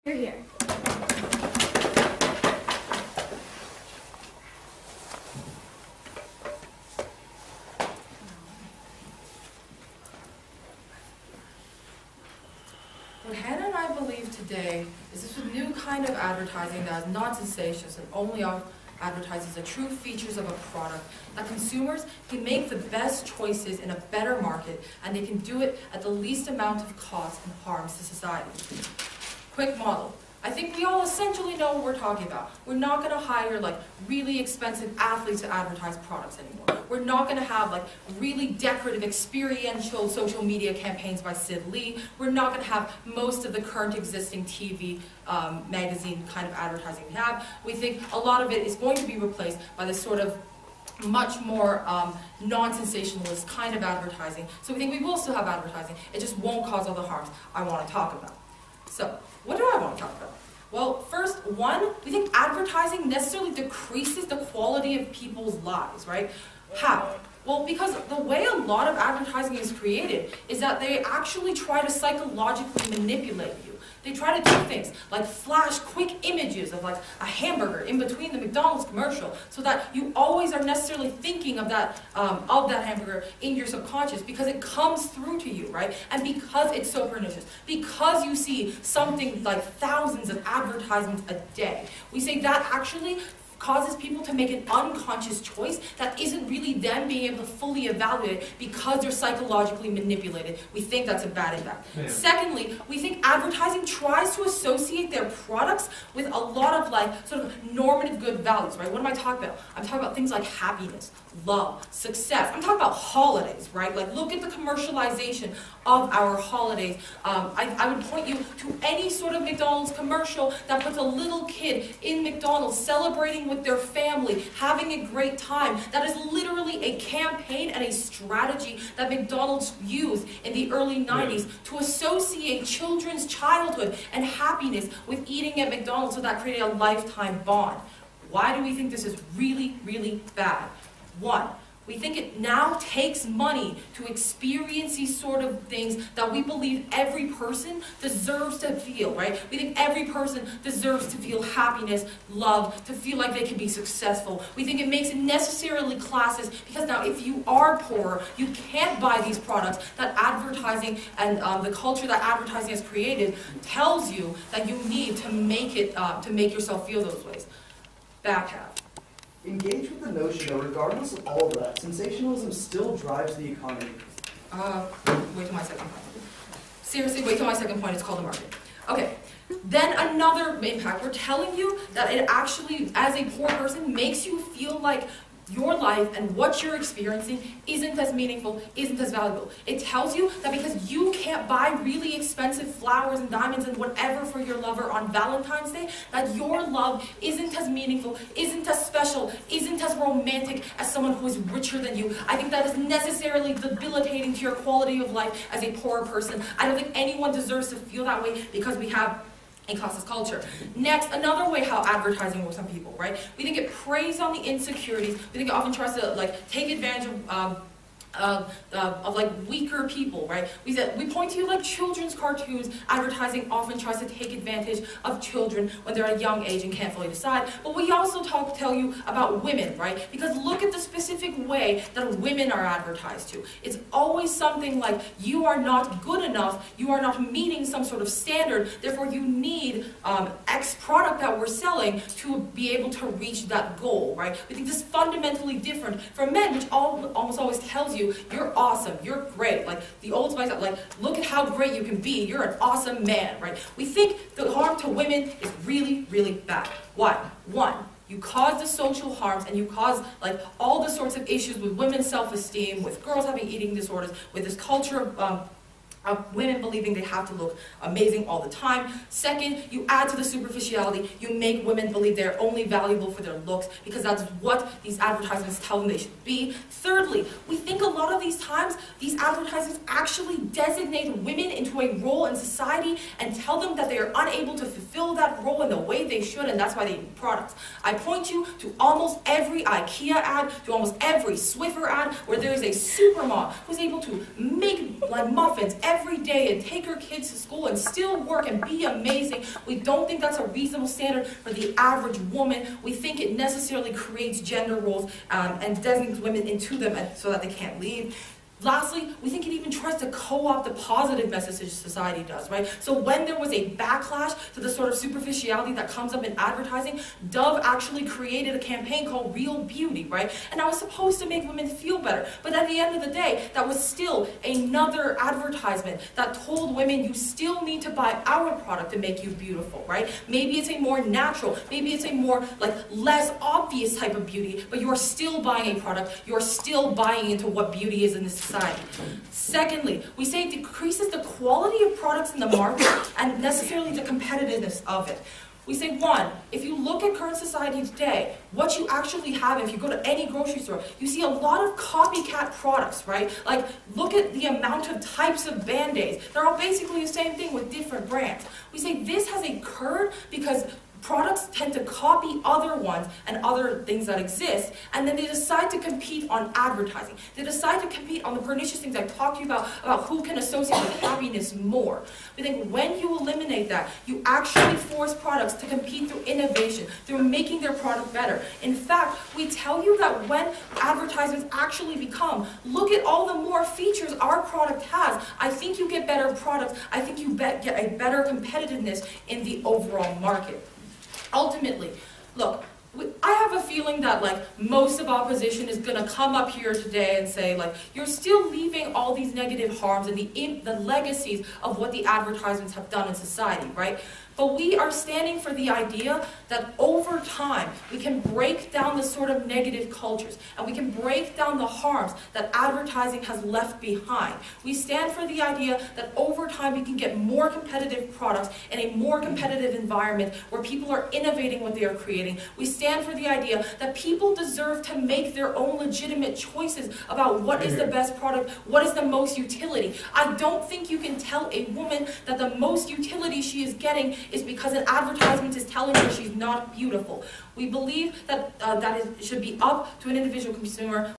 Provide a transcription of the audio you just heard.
You're here. What Hannah and I believe today is this new kind of advertising that is non-sensationalist and only advertises the true features of a product, that consumers can make the best choices in a better market, and they can do it at the least amount of cost and harms to society. Quick model. I think we all essentially know what we're talking about. We're not going to hire like really expensive athletes to advertise products anymore. We're not going to have like really decorative experiential social media campaigns by Isabel Lee. We're not going to have most of the current existing TV magazine kind of advertising we have. We think a lot of it is going to be replaced by this sort of much more non-sensationalist kind of advertising. So we think we will still have advertising. It just won't cause all the harms I want to talk about. So, what do I want to talk about? Well, first, one, we think advertising necessarily decreases the quality of people's lives, right? How? Well, because the way a lot of advertising is created is that they actually try to psychologically manipulate you. They try to do things like flash quick images of like a hamburger in between the McDonald's commercial so that you always are necessarily thinking of that hamburger in your subconscious because it comes through to you, right? And because it's so pernicious, because you see something like thousands of advertisements a day, we say that actually causes people to make an unconscious choice that isn't really them being able to fully evaluate it because they're psychologically manipulated. We think that's a bad impact. Yeah. Secondly, we think advertising tries to associate their products with a lot of like sort of normative good values, right? What am I talking about? I'm talking about things like happiness, love, success. I'm talking about holidays, right? Like look at the commercialization of our holidays. I would point you to any sort of McDonald's commercial that puts a little kid in McDonald's celebrating with their family, having a great time. That is literally a campaign and a strategy that McDonald's used in the early 90s to associate children's childhood and happiness with eating at McDonald's, so that created a lifetime bond. Why do we think this is really, really bad? One, we think it now takes money to experience these sort of things that we believe every person deserves to feel, right? We think every person deserves to feel happiness, love, to feel like they can be successful. We think it makes it necessarily classes because now if you are poor, you can't buy these products that advertising and the culture that advertising has created tells you that you need to make it, to make yourself feel those ways. Back half. Engage with the notion that regardless of all of that, sensationalism still drives the economy. Wait till my second point. Seriously, wait till my second point. It's called the market. Okay. Then another impact. We're telling you that it actually, as a poor person, makes you feel like your life and what you're experiencing isn't as meaningful, isn't as valuable. It tells you that because you can't buy really expensive flowers and diamonds and whatever for your lover on Valentine's Day, that your love isn't as meaningful, isn't as special, isn't as romantic as someone who is richer than you. I think that is necessarily debilitating to your quality of life as a poor person. I don't think anyone deserves to feel that way because we have a classist culture. Next, another way how advertising works on people, right? We think it preys on the insecurities. We think it often tries to like take advantage of like weaker people, right? We point to like children's cartoons. Advertising often tries to take advantage of children when they're at a young age and can't fully decide. But we also tell you about women, right? Because look at the specific way that women are advertised to. It's always something like you are not good enough, you are not meeting some sort of standard, therefore you need X product that we're selling to be able to reach that goal, right? We think this is fundamentally different from men, which almost always tells you you're awesome, you're great, like the old spice, like look at how great you can be, you're an awesome man, right? We think the harm to women is really, really bad. Why? One, you cause the social harms and you cause like all the sorts of issues with women's self-esteem, with girls having eating disorders, with this culture of women believing they have to look amazing all the time. Second, you add to the superficiality. You make women believe they're only valuable for their looks because that's what these advertisements tell them they should be. Thirdly, we think a lot of these times these advertisements actually designate women into a role in society and tell them that they are unable to fulfill that role in the way they should, and that's why they need products. I point you to almost every IKEA ad, to almost every Swiffer ad, where there is a supermom who's able to make like muffins every day and take her kids to school and still work and be amazing. We don't think that's a reasonable standard for the average woman. We think it necessarily creates gender roles and designates women into them so that they can't leave. Lastly, we think it even tries to co-opt the positive message society does, right? So when there was a backlash to the sort of superficiality that comes up in advertising, Dove actually created a campaign called Real Beauty, right? And that was supposed to make women feel better. But at the end of the day, that was still another advertisement that told women you still need to buy our product to make you beautiful, right? Maybe it's a more natural, maybe it's a more like less obvious type of beauty, but you're still buying a product, you're still buying into what beauty is in this society. Secondly, we say it decreases the quality of products in the market and necessarily the competitiveness of it. We say, one, if you look at current society today, what you actually have, if you go to any grocery store, you see a lot of copycat products, right? Like, look at the amount of types of Band-Aids. They're all basically the same thing with different brands. We say this has occurred because products tend to copy other ones and other things that exist, and then they decide to compete on advertising. They decide to compete on the pernicious things I talked to you about who can associate with happiness more. We think when you eliminate that, you actually force products to compete through innovation, through making their product better. In fact, we tell you that when advertisements actually become, look at all the more features our product has, I think you get better products, I think you get a better competitiveness in the overall market. Ultimately, look, I have a feeling that like most of opposition is going to come up here today and say like you're still leaving all these negative harms and the legacies of what the advertisements have done in society, right? But we are standing for the idea that over time we can break down the sort of negative cultures and we can break down the harms that advertising has left behind. We stand for the idea that over time we can get more competitive products in a more competitive environment where people are innovating what they are creating. We stand for the idea that people deserve to make their own legitimate choices about what is the best product, what is the most utility. I don't think you can tell a woman that the most utility she is getting is because an advertisement is telling her she's not beautiful. We believe that it should be up to an individual consumer